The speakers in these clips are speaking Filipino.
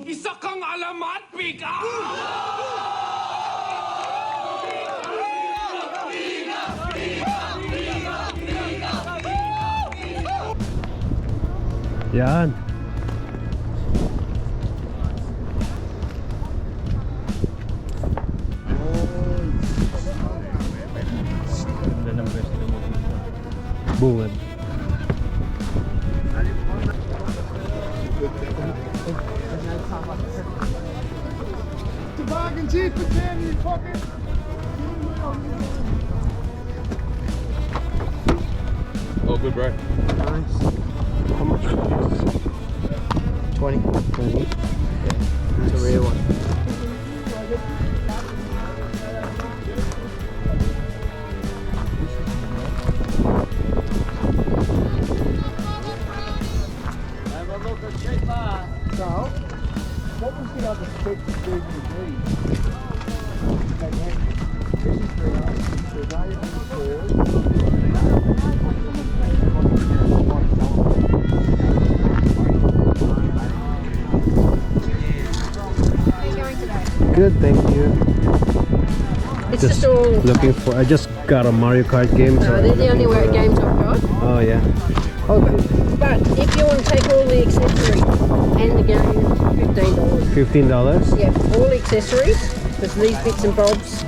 Isa kang alamat, Pika! Yan. Bungad. Toboggan jeep again, you fucking. Oh, good, bro. Nice. How much? 20. 20. It's a real one. So, what was the other stick that gave me green? This is for us. So they Good, thank you. It's just all. Looking for. I just got a Mario Kart game. No, they're the only games I've got. Oh yeah. Okay. But if you want to take all the accessories and the game, $15. $15. Yeah, all the accessories. There's these bits and bobs.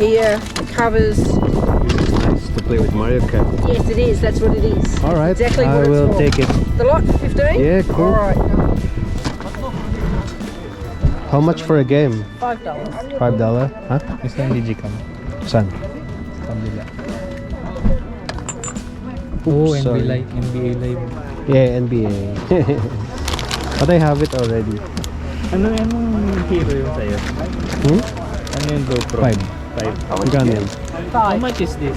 Here, the covers. Nice to play with Mario Kart. Yes, it is. That's what it is. All right. Exactly I what it's will for. take it. The lot for 15? Yeah, cool. All right. How much for a game? $5. $5? Huh? Gusto ng Digicam. Saan? Kabila. Oops, Oh, sorry. NBA Live. Yeah, NBA. But I have it already. Anong hero yung sa'yo? Hmm? Ano yung GoPro? 5. 5. Magkano yan? How much is this?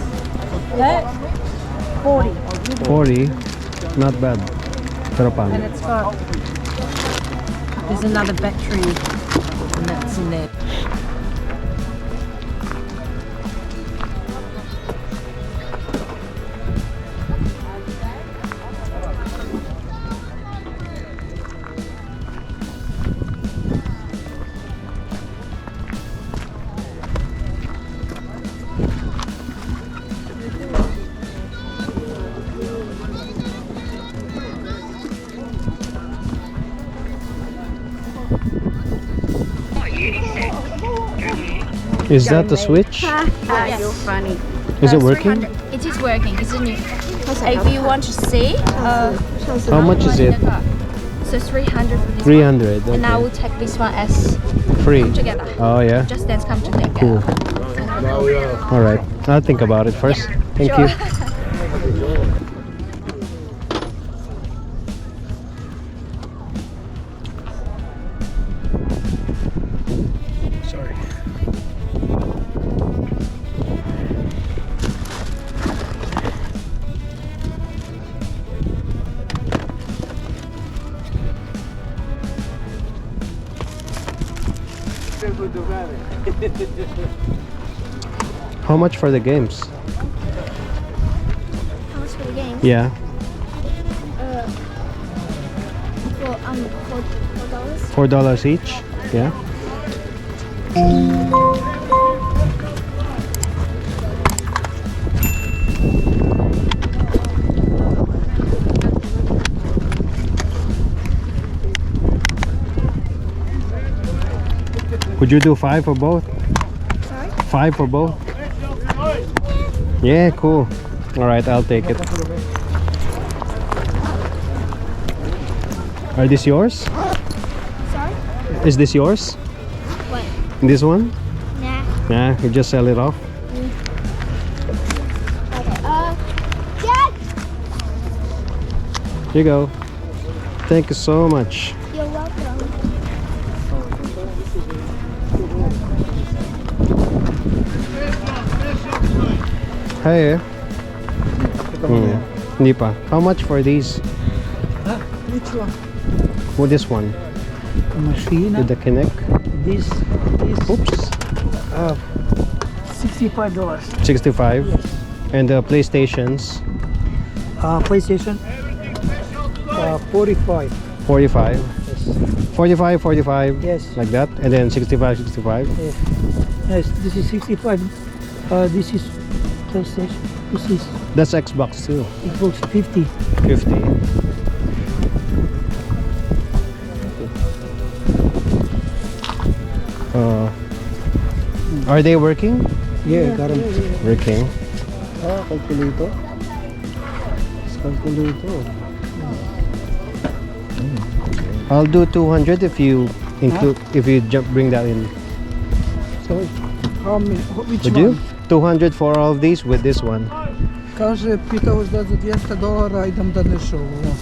That? 40. 40. Not bad. Pero paano? And it's got. There's another battery, and that's in there. Is that the Switch? You're funny. Is it working? It is working, isn't it? If you want to see, How much is it? so 300 for this 300. one. And I Okay. will take this one as Free. together. Oh yeah. Just dance come together. Cool. All right. I'll think about it first. Thank you. Sorry. How much for the games? How much for the game? Yeah. Well, $4. $4 each. Yeah. Would you do 5 for both? Sorry? 5 for both? Yeah, cool. All right, I'll take it. Are these yours? Sorry? Is this yours? What? This one? Nah. Yeah, you just sell it off. Dad! Here you go. Thank you so much. You're welcome. Hey. Hindi pa. How much for these? Which one? For this one? Machine. With the Kinect? This Oops. $65. 65. And the PlayStations? PlayStation. 45. 45. Yes. 45, 45. Yes. Like that. And then 65, 65. Yes, this is 65. This is PlayStation. This is That's Xbox too. Xbox 50. 50. Are they working? Yeah, got 'em. Working. Calculator. It's calculator. I'll do 200 if you include bring that in. So, how many? Which Would one? you? 200 for all of these with this one. Каже, питав за $200, йдем до дешевого.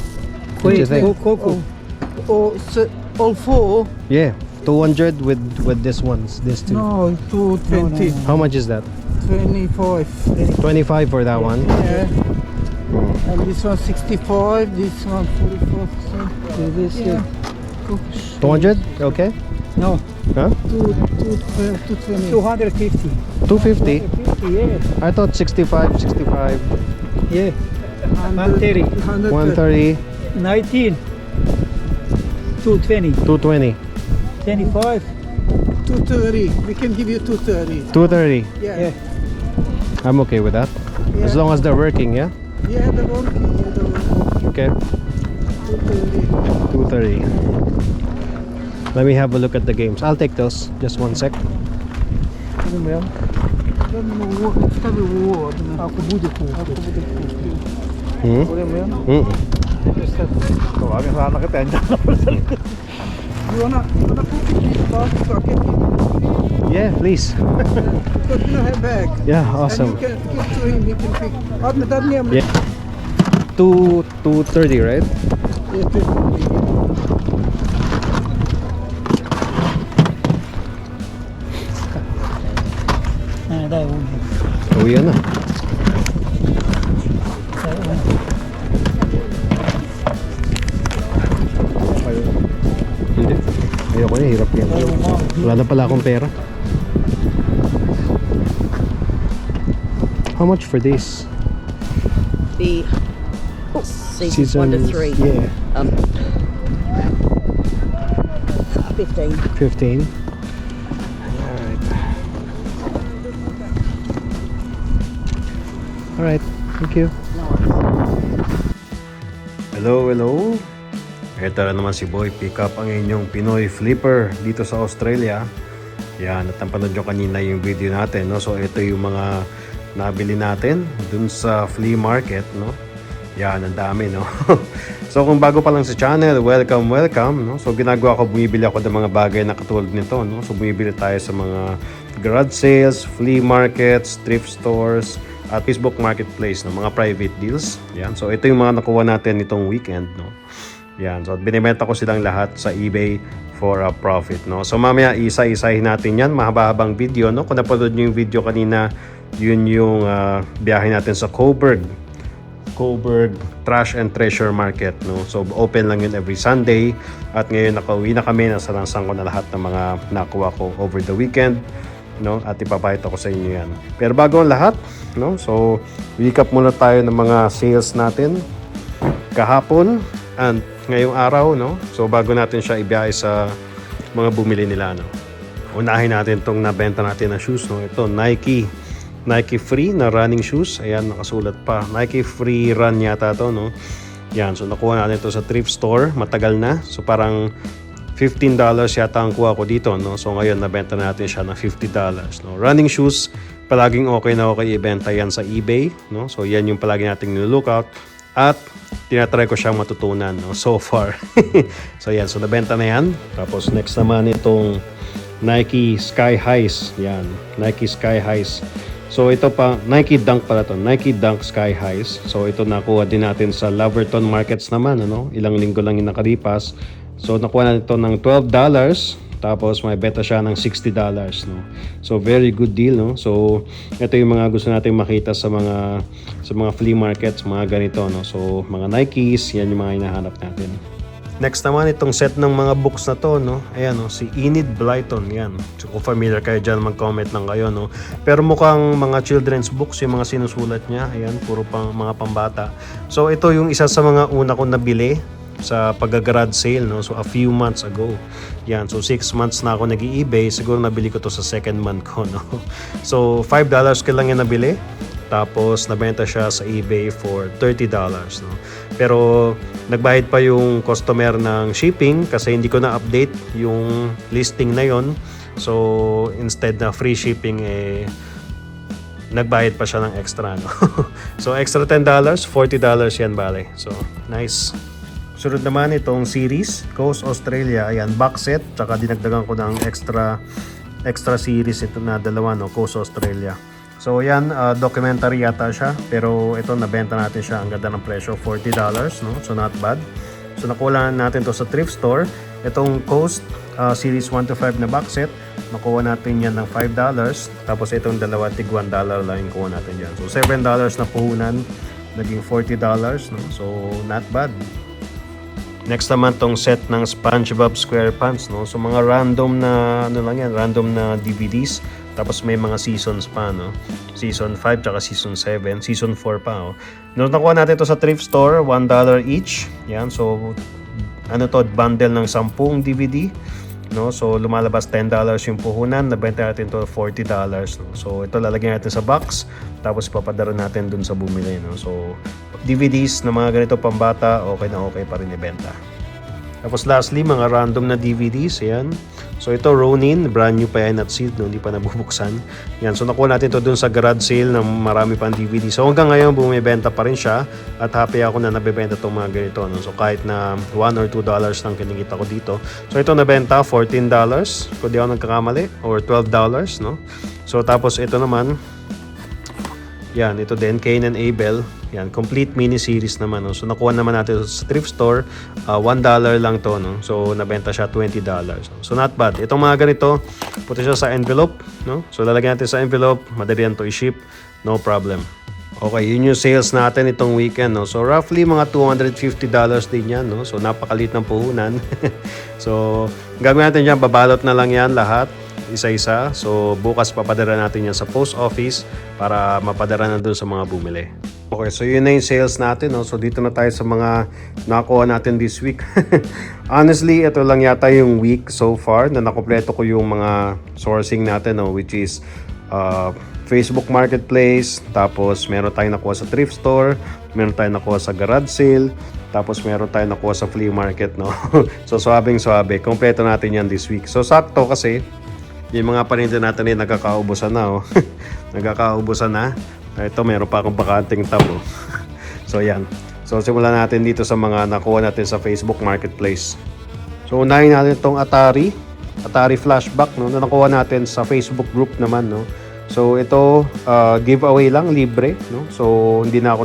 What do you think? All four? Yeah, 200 with this ones, this two. No, 220. How much is that? 25. 25 for that one. Yeah. And this one 65, this one 44. This Yeah. 200? Okay. No, Huh? 220. 250. 250? 250, yeah. I thought 65, 65, Yeah. 130. 130, 19. 220. 220, 25. 230. We can give you 230. 230. Yeah. I'm okay with that. As long as they're working, yeah? Yeah, the working. Yeah, the working. Okay. 230. 230. Let me have a look at the games. I'll take those. Just one sec. Ano ba yan? Стави во, ако буде купити. Hmm? Ano ba yan? Mm-mm. You wanna cook it this box so I can give you? Yeah, please. Because you don't have bag. Yeah, And awesome. you can give to him, he can pick. That name. Yeah. 230, right? Yeah, 230. Dai, Uwi na. Hindi. Ayoko na, hirap yan. Wala na pala akong pera. How much for this? The season 1 to 3. Yeah. 15. 15. Alright, thank you. Hello, hello. Ito na naman si Boy Pickup, ang inyong Pinoy Flipper dito sa Australia. Yan, at napanood nyo kanina yung video natin, no? So ito yung mga nabili natin dun sa flea market, no? Yan, ang dami, no? So kung bago pa lang sa channel, welcome, welcome, no? So ginagawa ko, bumibili ako ng mga bagay na katulad nito, no? So bumibili tayo sa mga garage sales, flea markets, thrift stores, at Facebook Marketplace, no? Mga private deals. Yan. So ito yung mga nakuha natin nitong weekend, no? Yan. So binibenta ko silang lahat sa eBay for a profit, no? So mamaya isa-isahin natin yan, mahaba-habang video, no? Kung napanood nyo yung video kanina, yun yung biyahe natin sa Coburg Trash and Treasure Market, no? So open lang yun every Sunday, at ngayon nakauwi na kami, nasalansan ko na lahat ng mga nakuha ko over the weekend, no? At ipapakita ko sa inyo yan. Pero bago ang lahat, no? So recap muna tayo ng mga sales natin kahapon and ngayong araw, no? So bago natin siya ibiyahe sa mga bumili nila, no? Unahin natin tong nabenta natin na shoes, no? Ito, Nike Free na running shoes. Ayan, nakasulat pa. Nike Free Run yata to, no? Yan, so nakuha natin to sa thrift store. Matagal na. So parang $15 yata ang kuha ko dito, no? So ngayon nabenta natin siya ng $50, no? Running shoes, palaging okay na okay ibenta yan sa eBay, no? So yan yung palagi nating nilookout at tinatry ko siyang matutunan, no? So far. So yan, so nabenta na yan. Tapos next naman itong Nike Sky Highs. Yan, Nike Sky Highs. So ito pa, Nike Dunk pala to, Nike Dunk Sky Highs. So ito nakuha din natin sa Laverton Markets naman, ano? Ilang linggo lang yung nakalipas. So nakuha natin ito ng $12. Tapos may beta siya ng $60, no? So very good deal, no? So ito yung mga gusto nating makita sa mga flea markets, mga ganito, no? So mga Nikes, yan yung mga hinahanap natin. Next naman itong set ng mga books na to, no? Ayan, no? Si Enid Blyton, yan. So kung familiar kayo dyan, mag-comment lang kayo, no? Pero mukhang mga children's books yung mga sinusulat niya. Ayan, puro pang mga pambata. So ito yung isa sa mga una kong nabili. sa pag-garage sale, no? So a few months ago. Yan, so 6 months na ako nag-eBay, siguro nabili ko to sa second month ko, no? So $5 ko lang yung nabili. Tapos nabenta siya sa eBay for $30, no? Pero nagbayad pa yung customer ng shipping kasi hindi ko na-update yung listing na yon. So instead na free shipping, nagbayad pa siya ng extra, no? So extra $10, $40 yan bale. So nice. Sunod naman itong series, Coast Australia. Ayan, box set. Tsaka dinagdagan ko ng extra series ito na dalawa, no? Coast Australia. So yan, documentary yata siya. Pero ito, nabenta natin siya. Ang ganda ng presyo, $40, no? So not bad. So nakuha natin to sa thrift store. Itong Coast series 1 to 5 na box set, nakuha natin yan ng $5. Tapos itong dalawa, tig $1 lang yung kuha natin yan. So $7 na puhunan, naging $40, no? So not bad. Next naman tong set ng SpongeBob SquarePants, no? So mga random na ano lang yan, random na DVDs. Tapos may mga seasons pa, no? Season 5 tsaka season 7, season 4 pa, oh. No, nakuha natin to sa thrift store, $1 each. Yan, so ano to, bundle ng 10 DVD, no? So lumalabas $10 yung puhunan, nabenta natin to $40, no? So ito lalagyan natin sa box, tapos papadara natin dun sa bumili, no? So DVDs na mga ganito pambata, okay na okay pa rin ibenta. Tapos lastly, mga random na DVDs, ayan. So ito Ronin, brand new pa yan at sealed, no? Hindi pa nabubuksan. Yan, so nakuha natin to dun sa garage sale na marami pang DVD. So hanggang ngayon bumibenta pa rin siya at happy ako na nabibenta itong mga ganito, no? So kahit na $1 or $2 lang kinikita ko dito. So ito nabenta $14, kung di ako nagkakamali, or $12, no? So tapos ito naman, yan, ito din, Cain and Abel. Yan, complete mini-series naman, no? So nakuha naman natin sa thrift store, $1 lang to, no? So nabenta siya $20. So not bad. Itong mga ganito, puti siya sa envelope, no? So lalagyan natin sa envelope, madali yan to i-ship, no problem. Okay, yun yung sales natin itong weekend, no? So roughly mga $250 din yan, no? So napakaliit ng puhunan. So gagawin natin dyan, babalot na lang yan lahat, isa-isa. So bukas papadara natin yan sa post office para mapadara na dun sa mga bumili. Okay, so yun na yung sales natin, no? So dito na tayo sa mga nakuha natin this week. Honestly, ito lang yata yung week so far na nakompleto ko yung mga sourcing natin, no? Which is Facebook Marketplace, tapos meron tayong nakuha sa thrift store, meron tayong nakuha sa garage sale, tapos meron tayong nakuha sa flea market, no? So swabing-swabe, kompleto natin yan this week. So sakto kasi yung mga paninda natin ay nagkakaubusan na, oh. Nagkakaubusan na. Ito, meron pa akong bakanting tab, oh. So yan. So simulan natin dito sa mga nakuha natin sa Facebook Marketplace. So unahin natin itong Atari Flashback, no, na nakuha natin sa Facebook group naman, no. So ito, giveaway lang, libre, no. So hindi na ako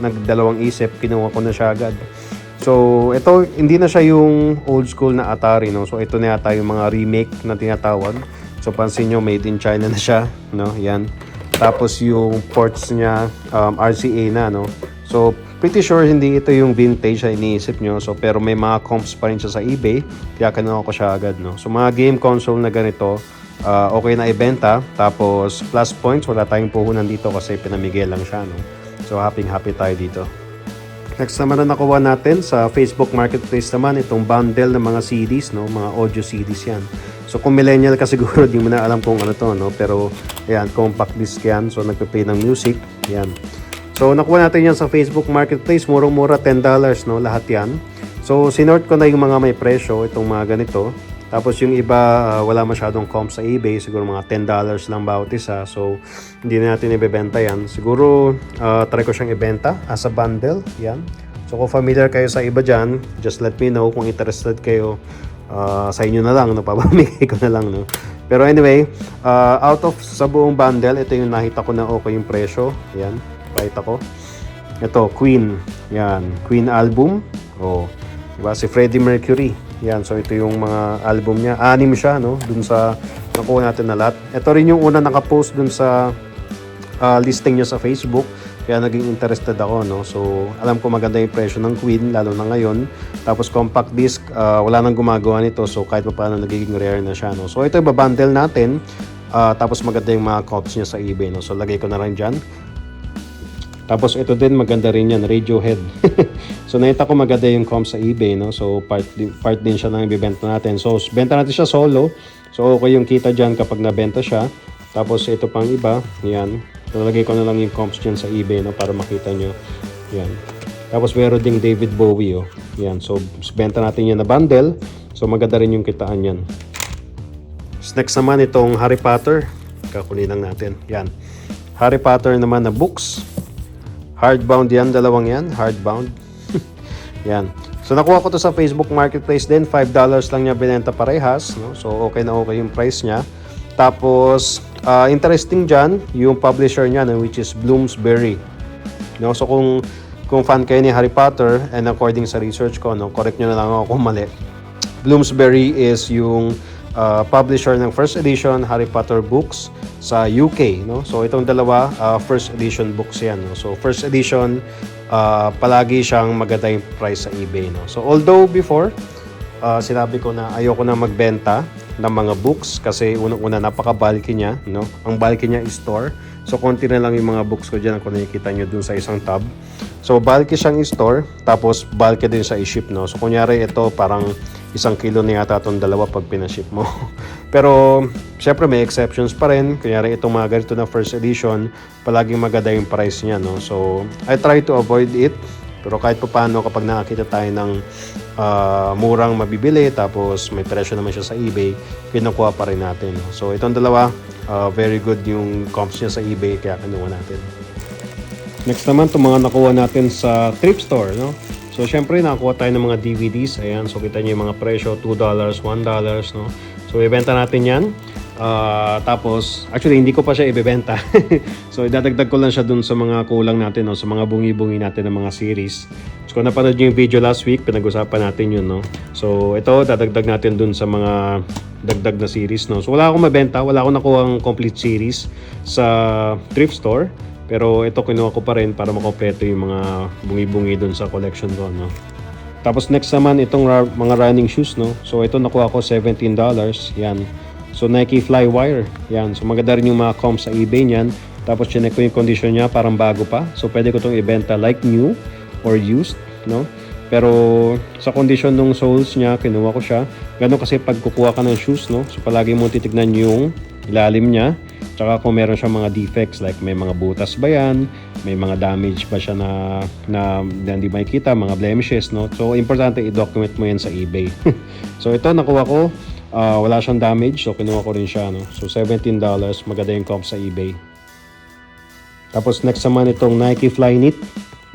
nagdalawang isip, kinuha ko na siya agad. So ito, hindi na siya yung old school na Atari, no. So ito na yata yung mga remake na tinatawag. So pansin nyo, made in China na siya, no. Yan. Tapos yung ports niya, RCA na, no. So pretty sure hindi ito yung vintage na iniisip nyo. So pero may mga comps pa rin siya sa eBay, kaya kinuha ko siya agad, no. So mga game console na ganito, okay na ibenta. Tapos plus points, wala tayong puhunan dito kasi pinamigay lang siya, no. So happy tayo dito. Next naman na nakuha natin sa Facebook Marketplace naman, itong bundle ng mga CDs, no, mga audio CDs yan. So kung millennial ka siguro, di mo na alam kung ano to, no, pero ayan, compact disc yan. So nagpe-play ng music, yan. So nakuha natin yan sa Facebook Marketplace, murang-mura $10, no, lahat yan. So sinort ko na yung mga may presyo, itong mga ganito. Tapos yung iba, wala masyadong comp sa eBay, siguro mga $10 lang bawat isa. So hindi na natin ibebenta yan. Siguro try ko siyang ibenta as a bundle, yan. So kung familiar kayo sa iba dyan, just let me know kung interested kayo. Sa inyo na lang, no, pabamigay ko na lang, no. Pero anyway, out of sa buong bundle, ito yung nakita ko na okay yung presyo. Yan, pakita ko. Ito, Queen. Yan, Queen album. Oh, diba? Si Freddie Mercury. Yan, so ito yung mga album niya. 6 siya, no, dun sa nakuha natin na lahat. Ito rin yung una nakapost dun sa listing niya sa Facebook. Kaya naging interested ako, no. So alam ko maganda yung presyo ng Queen, lalo na ngayon. Tapos compact disc, wala nang gumagawa nito. So kahit pa paano nagiging rare na siya, no. So ito ibabundle natin. Tapos maganda yung mga cops niya sa eBay, no. So lagay ko na rin dyan. Tapos ito din maganda rin yan, Radiohead. So nakita ko maganda yung comps sa eBay, no? So part din siya ng ibibenta natin. So benta natin siya solo. So okay yung kita dyan kapag nabenta siya. Tapos ito pang iba, yan. Nalagay ko na lang yung comps dyan sa eBay, no? Para makita nyo. Yan. Tapos meron ding David Bowie, oh. Yan. So benta natin yan na bundle. So maganda rin yung kitaan yan. Next naman itong Harry Potter. Kakunin lang natin. Yan. Harry Potter naman na books. Hardbound yan. Dalawang yan. Hardbound. Yan. So nakuha ko to sa Facebook Marketplace din. $5 lang niya binenta parehas. No? So okay na okay yung price niya. Tapos interesting dyan yung publisher niya, no? Which is Bloomsbury. No? So kung fan kayo ni Harry Potter, and according sa research ko, no? Correct nyo na lang ako kung mali. Bloomsbury is yung publisher ng first edition Harry Potter books sa UK, no? So itong dalawa first edition books yan, no? So first edition palagi siyang maganda yung price sa eBay, no? So although before sinabi ko na ayoko na magbenta ng mga books kasi unang-una napaka-bulky niya, no? Ang bulky niya is store. So konti na lang yung mga books ko diyan kung nakikita niyo dun sa isang tab. So bulky siyang i-store, tapos bulky din sa i-ship, no? So kunyari ito parang 1 kilo na yata itong dalawa pag pinaship mo. Pero syempre may exceptions pa rin. Kunyari itong mga ganito na first edition, palaging maganda yung price niya, no? So I try to avoid it. Pero kahit pa paano kapag nakakita tayo ng murang mabibili, tapos may presyo naman siya sa eBay, kinukuha pa rin natin, no? So itong dalawa, very good yung comps niya sa eBay, kaya kinuha natin. Next naman, itong mga nakuha natin sa thrift store, no? So syempre nakakuha tayo ng mga DVDs. Ayan, so kita niyo yung mga presyo, $2, $1, no? So ibenta natin yan. Tapos actually hindi ko pa siya ibebenta. So idadagdag ko lang siya dun sa mga kulang natin, no? Sa mga bungi-bungi natin ng mga series. So kung napanood niyo yung video last week, pinag-usapan natin yun, no? So ito dadagdag natin dun sa mga dagdag na series, no? So wala akong mabenta, wala akong nakuhang complete series sa thrift store. Pero ito kinuha ko pa rin para makompleto yung mga bungi-bungi dun sa collection ko, no? Tapos next naman itong mga running shoes, no? So ito nakuha ko $17. Yan. So Nike Flywire. Yan. So maganda rin yung mga comps sa eBay niyan. Tapos chinek ko yung condition niya, parang bago pa. So pwede ko itong ibenta like new or used, no? Pero sa condition ng soles niya, kinuha ko siya. Ganun kasi pag kukuha ka ng shoes, no? So palagi mo titignan yung ilalim niya. Tsaka kung meron siya mga defects, like may mga butas ba yan, may mga damage ba siya na hindi makikita, mga blemishes, no? So importante i-document mo yan sa eBay. So ito nakuha ko, wala siyang damage, so kinuha ko rin siya, no? So $17, maganda yung comp sa eBay. Tapos next naman itong Nike Flyknit.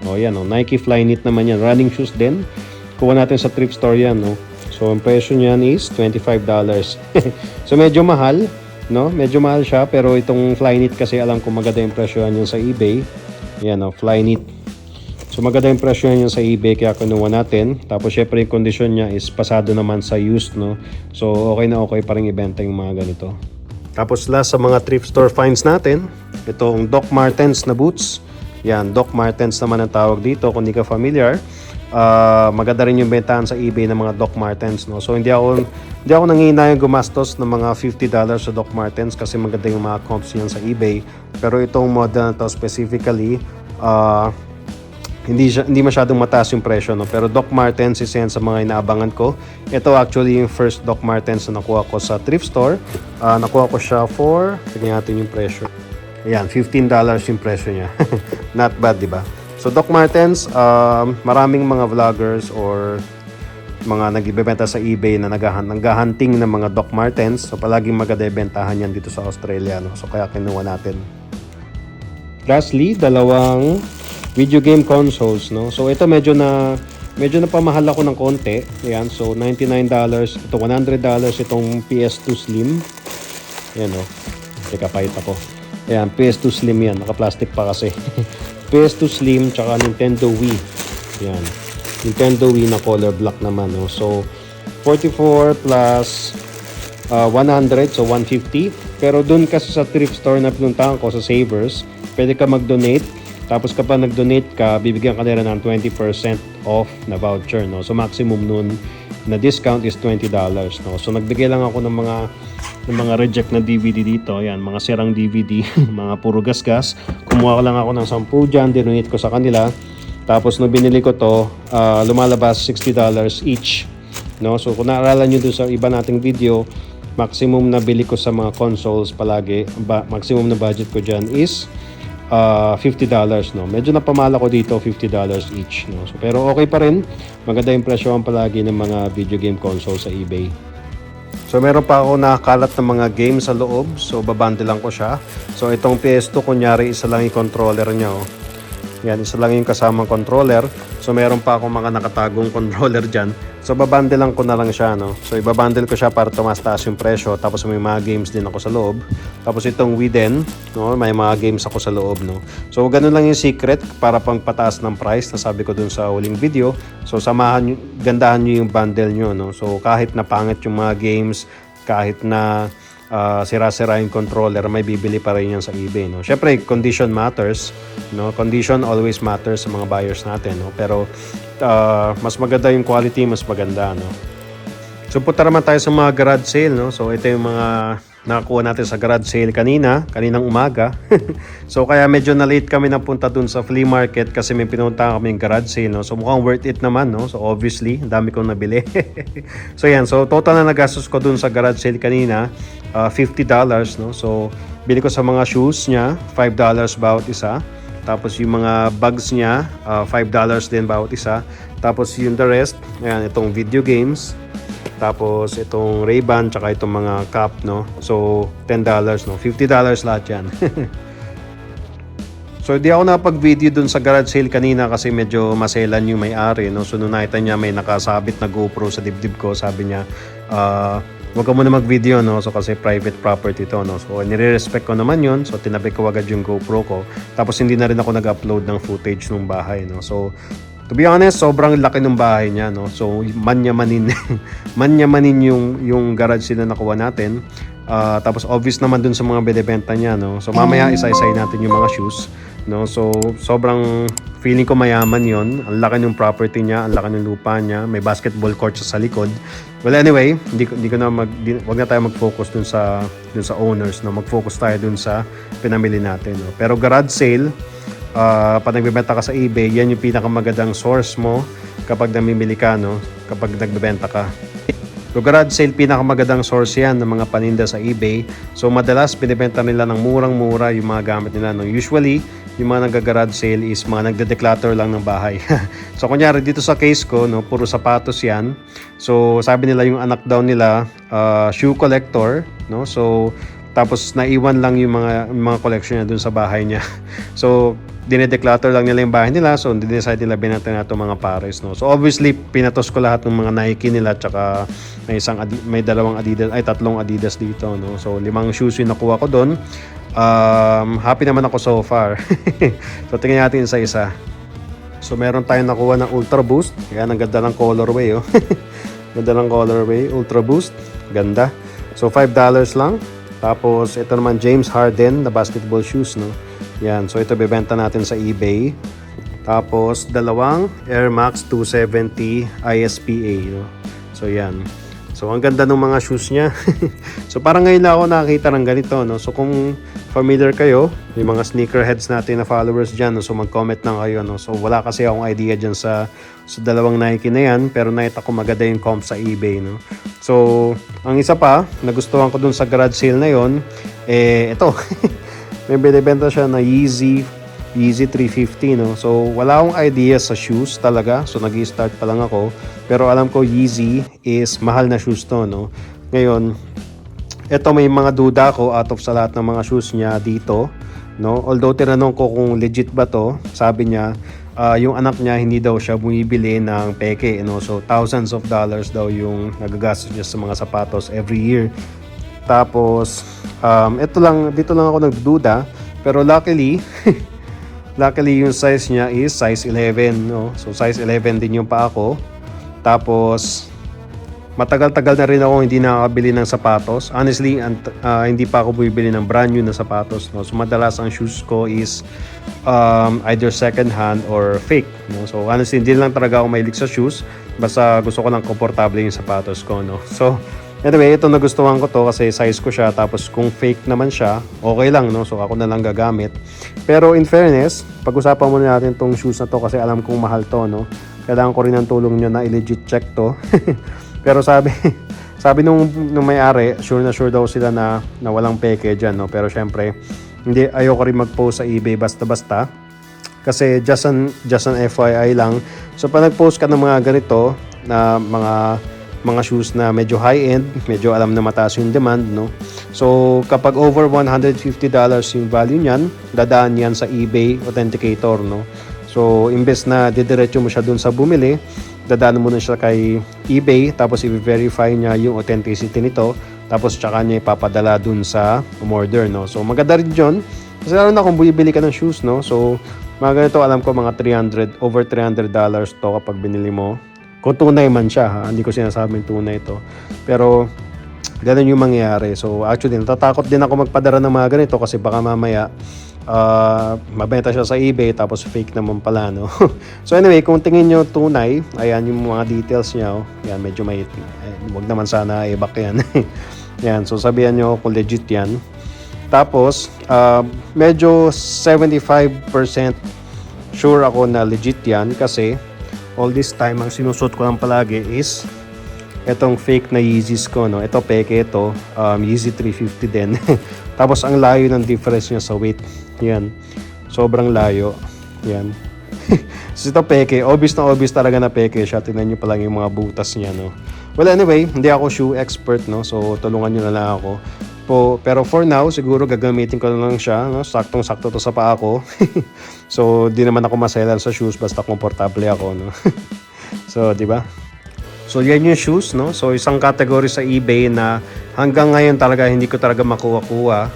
O yan, no? Nike Flyknit naman yan, running shoes din. Kuha natin sa thrift store yan, no? So ang presyo niyan is $25. So medyo mahal, no? Medyo mahal siya, pero itong Flyknit kasi alam ko maganda yung presyohan yun sa eBay. Yan, no? Flyknit. So maganda yung presyohan yun sa eBay, kaya kinuha natin. Tapos syempre yung condition niya is pasado naman sa used, no? So okay na okay pa rin ibenta yung mga ganito. Tapos last sa mga thrift store finds natin, itong Doc Martens na boots. Yan, Doc Martens naman ang tawag dito kung hindi ka familiar. Maganda rin yung bentahan sa eBay ng mga Doc Martens, no? So hindi ako nangihinayang gumastos ng mga $50 sa Doc Martens kasi maganda yung mga comps niyan sa eBay. Pero itong model na to specifically, hindi masyadong mataas yung presyo, no? Pero Doc Martens is yan sa mga inaabangan ko. Ito actually yung first Doc Martens na nakuha ko sa thrift store. Nakuha ko siya for, tignan natin yung presyo. Ayan, $15 yung presyo niya. Not bad, di ba? So Doc Martens, maraming mga vloggers or mga nagbebenta sa eBay na naghahunting ng mga Doc Martens. So palaging maganda ibentahan yan dito sa Australia, no? So kaya kinuha natin. Lastly, dalawang video game consoles, no? So ito medyo na pamahal ako ng konti. Ayan, so $99, ito $100 itong PS2 Slim. Ayan, no? Teka, pahit ako. Ayan, PS2 Slim yan, naka-plastic pa kasi. PS2 Slim tsaka Nintendo Wii. Ayan, Nintendo Wii na color black naman, no? So 44 plus 100, so 150. Pero dun kasi sa thrift store na pinuntahan ko sa Savers, pwede ka mag-donate. Tapos kapag nag-donate ka, bibigyan ka nila ng 20% off na voucher, no? So maximum nun na discount is $20, no? So nagbigay lang ako ng mga reject na DVD dito. Ayan, mga sirang DVD, mga puro gasgas. Kumuha lang ako ng 10 dyan, dinonate ko sa kanila. Tapos nung binili ko to, lumalabas $60 each, no? So kung naaralan nyo dun sa iba nating video, maximum na bili ko sa mga consoles palagi, maximum na budget ko dyan is $50, no? Medyo napamala ko dito, $50 each, no? So, pero okay pa rin. Maganda yung presyohan palagi ng mga video game console sa eBay. So meron pa ako nakakalat ng mga games sa loob. So babundle lang ko siya. So itong PS2 kunyari isa lang yung controller niya, oh. Yan, isa lang yung kasamang controller. So meron pa akong mga nakatagong controller dyan. So babundle lang ko na lang siya, no? So ibabundle ko siya para tumaas-taas yung presyo. Tapos may mga games din ako sa loob. Tapos itong Wii din, no? May mga games ako sa loob, no? So ganun lang yung secret para pang pataas ng price na sabi ko dun sa huling video. So samahan nyo, gandahan nyo yung bundle nyo, no? So kahit na pangit yung mga games, kahit na sira-sira yung controller, may bibili pa rin yan sa eBay, no? Syempre, condition matters, no? Condition always matters sa mga buyers natin, no? Pero mas maganda yung quality, mas maganda, no? So punta naman tayo sa mga garage sale, no? So ito yung mga nakakuha natin sa garage sale kaninang umaga. So kaya medyo na late kami napunta dun sa flea market kasi may pinunta kami yung garage sale, no? So mukhang worth it naman, no? So obviously, ang dami kong nabili. So yan, so total na nagastos ko dun sa garage sale kanina, $50, no? So bili ko sa mga shoes niya, $5 bawat isa. Tapos yung mga bags niya, $5 din bawat isa. Tapos yung the rest, ayan, itong video games. Tapos itong Ray-Ban, tsaka itong mga cap, no? So $10, no? $50 lahat yan. So di ako napag-video dun sa garage sale kanina kasi medyo maselan yung may-ari, no? So nung nakita niya may nakasabit na GoPro sa dibdib ko, sabi niya, wag ka muna mag-video, no? So kasi private property to, no? So nire-respect ko naman yun. So tinabi ko agad yung GoPro ko. Tapos hindi na rin ako nag-upload ng footage ng bahay, no? So to be honest, sobrang laki ng bahay niya, no? So manya-manin manya-manin yung garage sila nakuha natin. Tapos obvious naman dun sa mga binebenta niya, no? So mamaya isa-isay natin yung mga shoes, no? So sobrang feeling ko mayaman yon. Ang laki ng property niya, ang laki ng lupa niya, may basketball court sa likod. Well, anyway, wag na tayo mag-focus dun sa owners, no? Mag-focus tayo dun sa pinamili natin, no? Pero garage sale, pag nagbebenta ka sa eBay, yan yung pinakamagandang source mo kapag namimili ka, no? Kapag nagbebenta ka. So garage sale, pinakamagandang source yan ng mga paninda sa eBay. So madalas binibenta nila ng murang-mura yung mga gamit nila, no? Usually, yung mga nag-garage sale is mga nagde-declutter lang ng bahay. So kunyari dito sa case ko, no, puro sapatos yan. So sabi nila yung anak daw nila, shoe collector, no? So tapos naiwan lang yung mga collection niya dun sa bahay niya. So dinedeclutter lang nila yung bahay nila. So dinecide nila binenta na itong mga pares, no? So obviously pinatos ko lahat ng mga Nike nila, tsaka may tatlong Adidas dito, no? So 5 shoes yung nakuha ko doon. Happy naman ako so far. So tingnan natin isa-isa. So meron tayong nakuha ng Ultra Boost. Yan, ang ganda ng colorway, oh. Ganda ng colorway, Ultra Boost. Ganda. So $5 lang. Tapos ito naman James Harden na basketball shoes, no? Yan, so ito bebenta natin sa eBay. Tapos dalawang Air Max 270 ISPA, no? So yan. So ang ganda ng mga shoes niya. So parang ngayon lang ako nakakita ng ganito, no? So kung familiar kayo, yung mga sneakerheads natin na followers dyan, no? So mag-comment lang kayo, no? So wala kasi akong idea dyan sa dalawang Nike na yan, pero nakita ko maganda yung comp sa eBay, no? So ang isa pa nagustuhan ko dun sa garage sale na yon, ito. May binibenta siya na Yeezy 350, no? So wala akong idea sa shoes talaga, so nag-i-start pa lang ako, pero alam ko Yeezy is mahal na shoes to, no? Ngayon, ito may mga duda ko out of sa lahat ng mga shoes niya dito, no? Although tinanong ko kung legit ba to, sabi niya yung anak niya hindi daw siya bumibili ng peke, no? So thousands of dollars daw yung nagagastos niya sa mga sapatos every year. Tapos dito lang ako nagduda, pero luckily yung size niya is size 11, no? So size 11 din yung paa ko. Tapos matagal-tagal na rin ako hindi nakakabili ng sapatos. Honestly, hindi pa ako bumibili ng brand new na sapatos, no? So madalas ang shoes ko is either second hand or fake, no? So honestly, hindi lang talaga ako mahilig sa shoes, basta gusto ko lang komportable yung sapatos ko, no? So anyway, ito nagustuhan ko to kasi size ko siya, tapos kung fake naman siya, okay lang, no? So ako na lang gagamit. Pero in fairness, pag-usapan muna natin tong shoes na to kasi alam kong mahal to, no? Kailangan ko rin ng tulong nyo na i-legit check to. Pero sabi nung may-ari, sure na sure daw sila na walang peke dyan, no? Pero syempre, hindi, ayoko rin mag-post sa eBay basta-basta. Kasi just an FYI lang. So pag nag-post ka ng mga ganito na mga shoes na medyo high-end, medyo alam na mataas yung demand, no? So kapag over $150 yung value niyan, dadaan yan sa eBay Authenticator, no? So imbes na didiretso mo siya dun sa bumili, dadaan mo na siya kay eBay, tapos i-verify niya yung authenticity nito, tapos tsaka niya ipapadala dun sa umorder, no? So maganda rin yun. Kasi lalo na kung bibili ka ng shoes, no? So mga ganito, alam ko mga over $300 to kapag binili mo. Kung tunay man siya, ha? Hindi ko sinasabing tunay ito. Pero ganun yung mangyayari. So actually, natatakot din ako magpadara ng mga ganito kasi baka mamaya mabenta siya sa eBay tapos fake naman pala, no? So anyway, kung tingin nyo tunay, ayan yung mga details niya, oh. Yan, medyo may wag naman sana i-back yan. Yan, so sabihan nyo kung legit yan. Tapos medyo 75% sure ako na legit yan kasi all this time ang sinusot ko lang palagi is etong fake na Yeezys ko, no? Ito peke ito, Yeezy 350 din. Tapos ang layo ng difference niya sa weight. Yan. Sobrang layo. Yan. So ito peke, obvious talaga na peke siya. Tingnan niyo pa lang yung mga butas niya, no? Well, anyway, hindi ako shoe expert, no? So tulungan niyo na lang ako. Pero for now, siguro gagamitin ko na lang siya, no? Saktong-sakto to sa paa ko. So di naman ako maselan sa shoes basta komportable ako, no? So, di ba? So yan yung shoes, no? So isang category sa eBay na hanggang ngayon talaga hindi ko talaga makuha-kuha.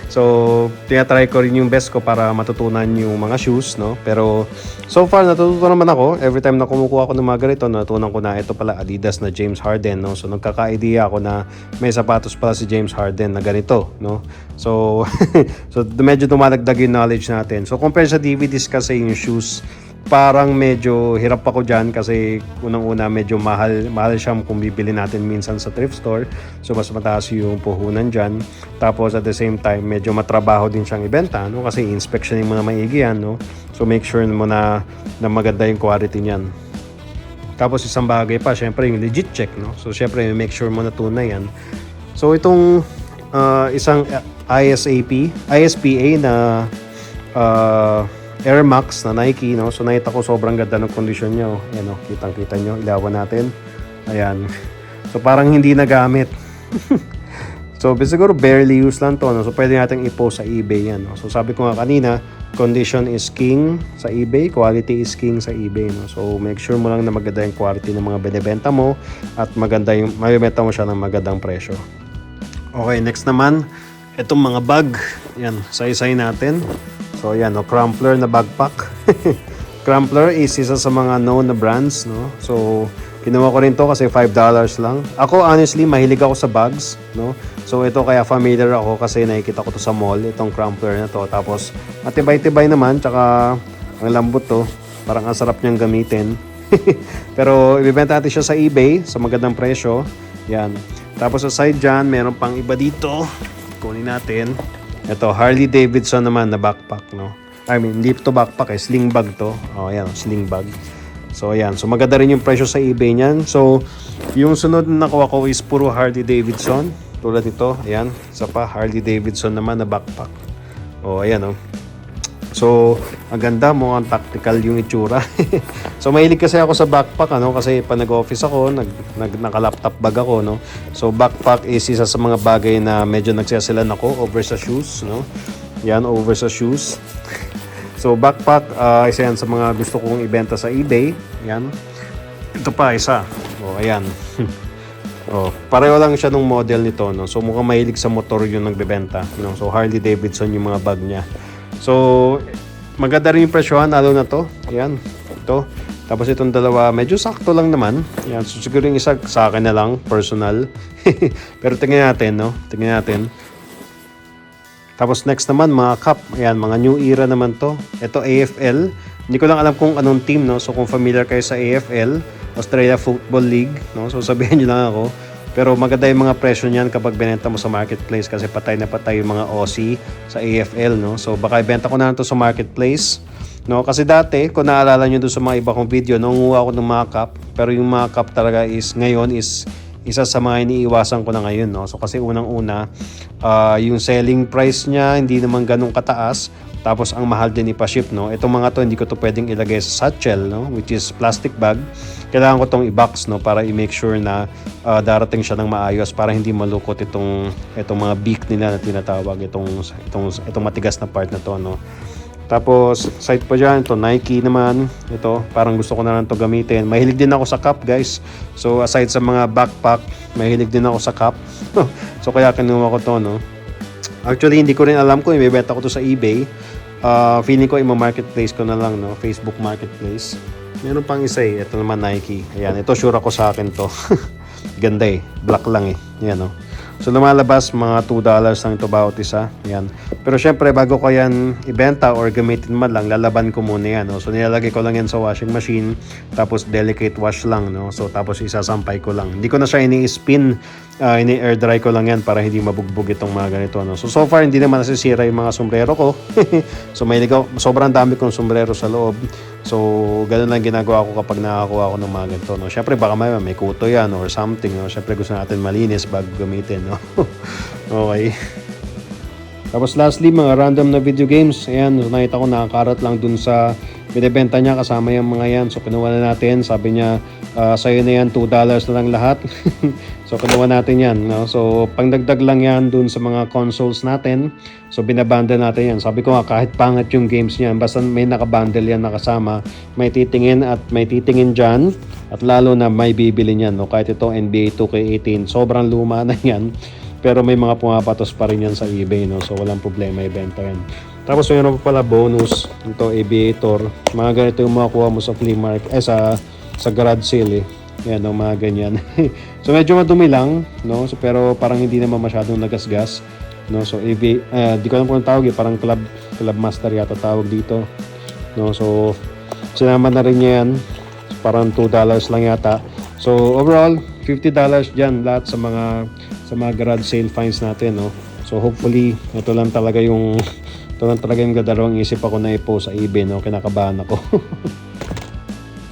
So tinatry ko rin yung best ko para matutunan yung mga shoes, no? Pero so far natutunan naman ako. Every time na kumukuha ako ng mga ganito, natutunan ko na ito pala Adidas na James Harden, no? So nagkaka-idea ako na may sapatos pala si James Harden na ganito, no? So so medyo dumadagdag yung knowledge natin. So compare sa DVDs kasi yung shoes, parang medyo hirap ako dyan kasi unang-una medyo mahal siya kung bibili natin minsan sa thrift store. So mas mataas yung puhunan dyan. Tapos at the same time medyo matrabaho din siyang ibenta, no? Kasi inspectionin mo na maigi yan, no? So make sure mo na maganda yung quality niyan. Tapos isang bagay pa, syempre yung legit check, no? So syempre make sure mo na tunay yan. So itong isang ISPA na Air Max na Nike, no? So nakita ko sobrang ganda ng kondisyon niya, oh. Ayan, oh, kitang-kita nyo, ilawan natin. Ayan. So parang hindi nagamit. So siguro barely used lang to, no? So pwede natin i-post sa eBay yan, no? So sabi ko nga kanina, condition is king sa eBay, quality is king sa eBay, no? So make sure mo lang na maganda yung quality ng mga binibenta mo at maganda yung mabibenta mo siya ng magandang presyo. Okay, next naman, itong mga bag. Yan, say-say natin. So yan, no, Crumpler na backpack. Crumpler is isa sa mga known na brands, no? So kinuha ko rin to kasi $5 lang. Ako honestly mahilig ako sa bags, no? So ito kaya familiar ako kasi nakikita ko to sa mall, itong Crumpler na to. Tapos matibay-tibay naman, tsaka ang lambot to. Parang ang sarap niyang gamitin. Pero ibebenta natin siya sa eBay sa magandang presyo. Yan. Tapos aside dyan, meron pang iba dito. Kunin natin. Ito, Harley Davidson naman na backpack, no? I mean, hindi to backpack, sling bag to. Oh, ayan, sling bag. So, ayan. So, maganda rin yung presyo sa eBay niyan. So, yung sunod na nakuha ko is puro Harley Davidson. Tulad nito, ayan. Isa pa, Harley Davidson naman na backpack. Oh, ayan, oh. So, ang ganda, mukhang tactical yung itsura. So, mahilig kasi ako sa backpack, ano? Kasi pa nag-office ako, naka-laptop bag ako, no? So, backpack is isa sa mga bagay na medyo nagsasilan ako over sa shoes, no? Yan, over sa shoes. So, backpack, isa yan sa mga gusto kong ibenta sa eBay. Yan. Ito pa, isa. O, ayan. Oh, pareho lang siya nung model nito, no? So, mukhang mahilig sa motor yung nagbebenta, no? So, Harley Davidson yung mga bag niya. So, maganda rin yung presyohan, lalo na to. Ayan, ito. Tapos itong dalawa, medyo sakto lang naman. Ayan, so siguro yung isa sa akin na lang, personal. Pero tingnan natin, no? Tingnan natin. Tapos next naman mga cup, ayan, mga new era naman to. Ito AFL. Hindi ko lang alam kung anong team, no? So kung familiar kayo sa AFL, Australia Football League, no? So sabihin niyo lang ako. Pero maganda yung mga presyo niyan kapag binenta mo sa marketplace kasi patay na patay yung mga Aussie sa AFL, no? So baka ibenta ko na lang to sa marketplace, no? Kasi dati, kung naalala niyo doon sa mga iba kong video, nangunguha ako ng mga cup, pero yung mga cup talaga is ngayon is isa sa mga iniiwasan ko na ngayon, no? So kasi unang-una, yung selling price niya hindi naman ganun kataas, tapos ang mahal din ipa-ship, no? Itong mga to hindi ko to pwedeng ilagay sa satchel, no? Which is plastic bag. Kailangan ko tong i-box, no? Para i-make sure na darating siya ng maayos para hindi malukot itong mga beak nila na tinatawag, itong matigas na part na to, no? Tapos, side pa dyan, ito Nike naman. Ito, parang gusto ko na lang ito gamitin. Mahilig din ako sa cup, guys. So, aside sa mga backpack, mahilig din ako sa cup. So, kaya kinuha ko to, no? Actually, hindi ko rin alam kung ibebenta ko to sa eBay. Feeling ko marketplace ko na lang, no? Facebook Marketplace. Meron pang isa eh. Ito naman Nike. Ayan, ito sure ako sa akin to. Ganda eh. Black lang eh. Ayan, no? So lumalabas mga $2 lang ito bawat isa. Yan. Pero syempre bago ko yan ibenta or gamitin man lang, lalaban ko muna yan. No? So nilalagay ko lang yan sa washing machine. Tapos delicate wash lang. No? So tapos isasampay ko lang. Hindi ko na siya ini-spin. Ini-air dry ko lang yan para hindi mabugbog itong mga ganito. No? So far hindi naman nasisira yung mga sombrero ko. So sobrang dami kong sombrero sa loob. So ganun lang ginagawa ko kapag nakakuha ko ng mga ganito. No? Syempre baka may kuto yan or something. No? Syempre gusto natin malinis bago gamitin. No? Okay. Tapos lastly, mga random na video games. Ayan, nakita ko nakakarat lang dun sa binibenta niya kasama yung mga yan. So kinuha na natin. Sabi niya, sa'yo na yan, $2 na lang lahat. So kinuha natin yan. No? So pangdagdag lang yan dun sa mga consoles natin. So binabundle natin yan. Sabi ko nga, kahit pangat yung games niyan, basta may nakabundle yan nakasama, may titingin at may titingin dyan. At lalo na may bibili niyan. No? Kahit ito NBA 2K18, sobrang luma na yan. Pero may mga pumapatos pa rin yan sa eBay, no? So walang problema, ibenta yan. Tapos mayroon pa pala bonus. Ito, aviator. Mga ganito yung makuha mo sa flea market, sa garage sale, Yan, no? Mga ganyan. So medyo madumi lang, no? So, pero parang hindi naman masyadong nagasgas, no? So di ko alam kung tawag, parang club master yata tawag dito, no? So sinama na rin niya yan. Parang $2 lang yata. So overall, $50 dyan lahat sa mga garage sale finds natin, no? So hopefully ito lang talaga yung dalawang isip ako na i-post sa eBay, no? Kinakabahan ako.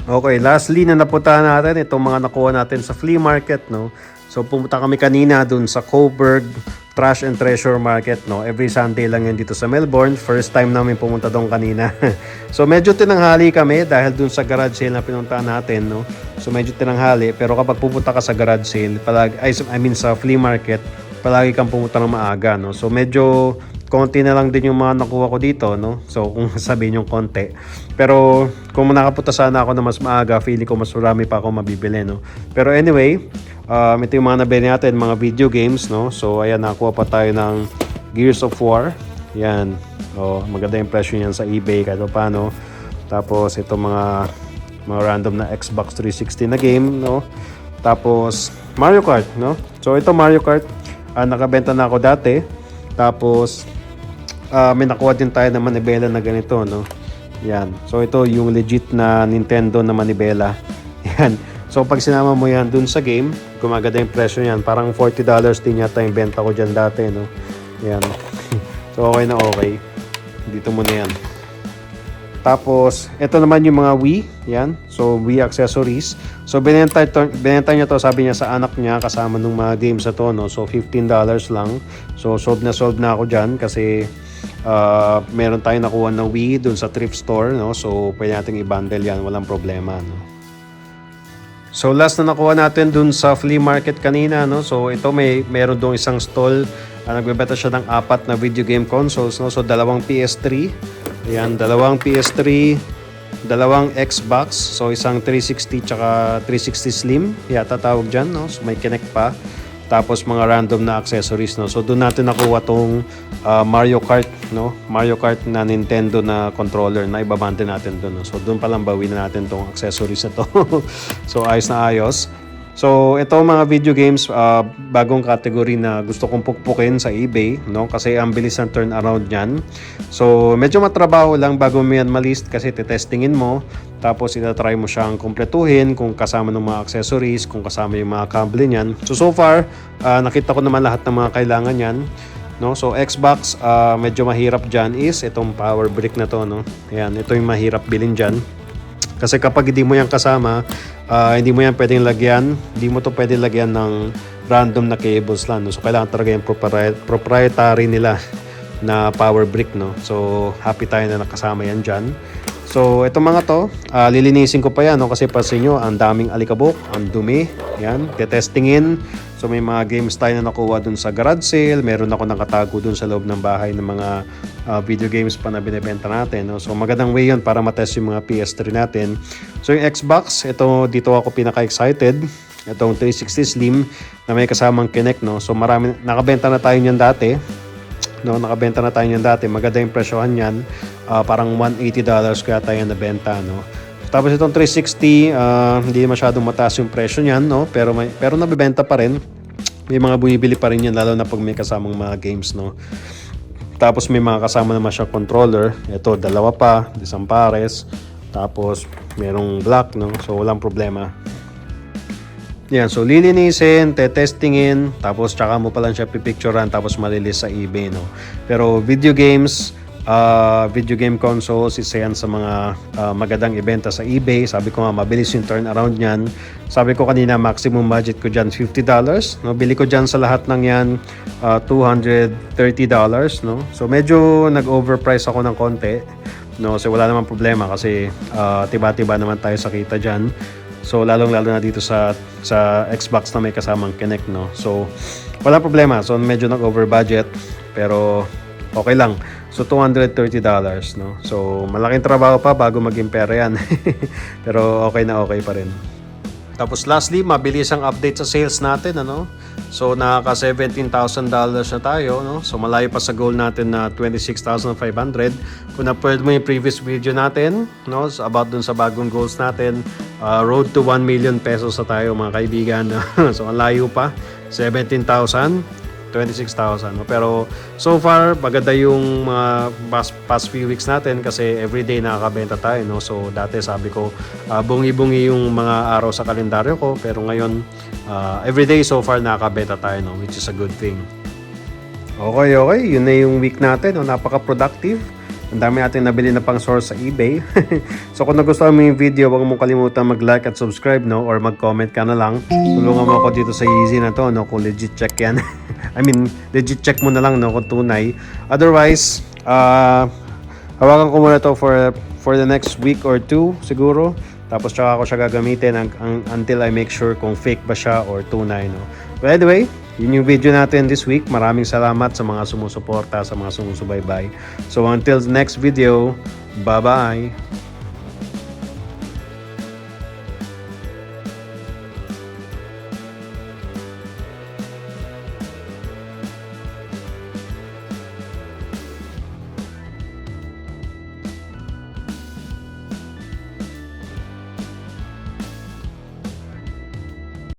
Okay, lastly na napuntahan natin itong mga nakuha natin sa flea market, no? So pumunta kami kanina dun sa Coburg Trash and Treasure Market, no? Every Sunday lang yun dito sa Melbourne. First time namin pumunta doon kanina. So medyo tinanghali kami dahil dun sa garage sale na pinuntahan natin, no? So medyo tinanghali, pero kapag pupunta ka sa garage sale, sa flea market, palagi kang pumunta ng maaga, no? So medyo konti na lang din yung mga nakuha ko dito, no? So kung sabihin yung konti. Pero kung nakapunta sana ako na mas maaga, feeling ko mas marami pa ako mabibili, no? Pero anyway, ito yung mga nabili natin, mga video games, no? So ayan, nakuha pa tayo ng Gears of War. Yan. Maganda yung presyo niyan sa eBay kahit paano. Tapos ito mga random na Xbox 360 na game, no? Tapos Mario Kart, no? So ito Mario Kart, nakabenta na ako dati. Tapos may nakuha din tayo na manibela na ganito, no? Yan. So ito yung legit na Nintendo na manibela. Yan. So pag sinama mo yan dun sa game, gumaganda yung presyo niyan. Parang $40 din yata yung benta ko dyan dati, no? Yan. So okay na okay. Dito muna yan. Tapos ito naman yung mga Wii. Yan. So Wii accessories. So binenta niya to, sabi niya sa anak niya kasama ng mga games na to, no? So $15 lang. So sold na ako dyan kasi meron tayong nakuha na Wii dun sa thrift store, no? So pwede natin i-bundle yan, walang problema, no? So last na nakuha natin dun sa flea market kanina, no? So ito meron doon isang stall, nagbebenta siya ng 4 na video game consoles, no? So 2 PS3, ayan, 2 PS3, 2 Xbox, so isang 360 tsaka 360 Slim, yata tawag dyan, no? So may Kinect pa. Tapos mga random na accessories, no? So doon natin nakuha tong Mario Kart, no? Mario Kart na Nintendo na controller na ibabante natin doon, no? So doon pa lang bawin na natin tong accessories na to. So ayos na ayos. So, ito mga video games, bagong category na gusto kong pukpukin sa eBay, no? Kasi ang bilis ng turnaround niyan. So, medyo matrabaho lang bago mo yan malist kasi titestingin mo. Tapos, itatry mo siyang kumpletuhin kung kasama ng mga accessories, kung kasama yung mga kable niyan. So far, nakita ko naman lahat ng mga kailangan niyan. No? So, Xbox, medyo mahirap dyan is itong power brick na to. No? Ayan, ito yung mahirap bilhin dyan. Kasi kapag hindi mo yan kasama, hindi mo yan pwedeng lagyan, hindi mo to pwedeng lagyan ng random na cables lang. No? So, kailangan talaga yung proprietary nila na power brick. No? So, happy tayo na nakasama yan dyan. So, itong mga to, lilinisin ko pa yan. No? Kasi pansin nyo, ang daming alikabok, ang dumi. Yan, tetestingin. So, may mga games tayo na nakuha dun sa garage sale. Meron ako nakatago dun sa loob ng bahay ng mga video games pa na binibenta natin. No? So, magandang way yun para matest yung mga PS3 natin. So, yung Xbox, dito ako pinaka-excited. Itong 360 Slim na may kasamang Kinect. No? So, nakabenta na tayo niyan dati. No, nakabenta na tayo niyan dati. Maganda yung presyohan niyan. Parang $180 kaya tayo nabenta, no. Tapos itong 360, hindi masyadong mataas yung presyo niyan, no, pero nabebenta pa rin. May mga bumibili pa rin yan lalo na pag may kasamang mga games, no. Tapos may mga kasama naman siya controller. Ito, dalawa pa, isang pares. Tapos merong black, no. So walang problema. Yan, so lilinisin, tetestingin, tapos tsaka mo pa lang siya pipicturean, tapos malilis sa eBay, no. Pero video games, video game consoles, isa yan sa mga magandang ibenta sa eBay. Sabi ko nga, mabilis yung turnaround niyan. Sabi ko kanina, maximum budget ko dyan $50, no. Bili ko dyan sa lahat ng yan $230, no. So medyo nag-overprice ako ng konti, no. So wala namang problema kasi tiba-tiba naman tayo sa kita dyan. So lalong-lalo na dito sa Xbox na may kasamang Kinect, no. So wala problema. So medyo nag-over budget pero okay lang. So $230, no. So malaking trabaho pa bago maging pera yan. Pero okay na okay pa rin. Tapos lastly, mabilis ang update sa sales natin, ano? So nakaka $17,000 na tayo, no? So malayo pa sa goal natin na 26,500. Kung na-upload mo yung previous video natin, no? So, about dun sa bagong goals natin, road to 1 million pesos na tayo, mga kaibigan. So ang layo pa, 17,000, 26,000. No? Pero so far, maganda yung mga past few weeks natin kasi everyday nakakabenta tayo. No? So dati sabi ko, bungi-bungi yung mga araw sa kalendaryo ko. Pero ngayon, everyday so far nakakabenta tayo, no? Which is a good thing. Okay. Yun na yung week natin. No? Napaka-productive. Ang dami natin nabili na pang source sa eBay. So kung nagustuhan mo yung video, huwag mong kalimutan mag-like at subscribe, no? Or mag-comment ka na lang. Tulungan mo ako dito sa Yeezy na to, no? Kung legit check yan. I mean, legit check mo na lang, no? Kung tunay. Otherwise, hawakan ko muna to for the next week or two siguro. Tapos tsaka ako siya gagamitin until I make sure kung fake ba siya or tunay, no? But anyway, yun yung video natin this week. Maraming salamat sa mga sumusuporta, sa mga sumusubaybay. So until the next video, bye-bye!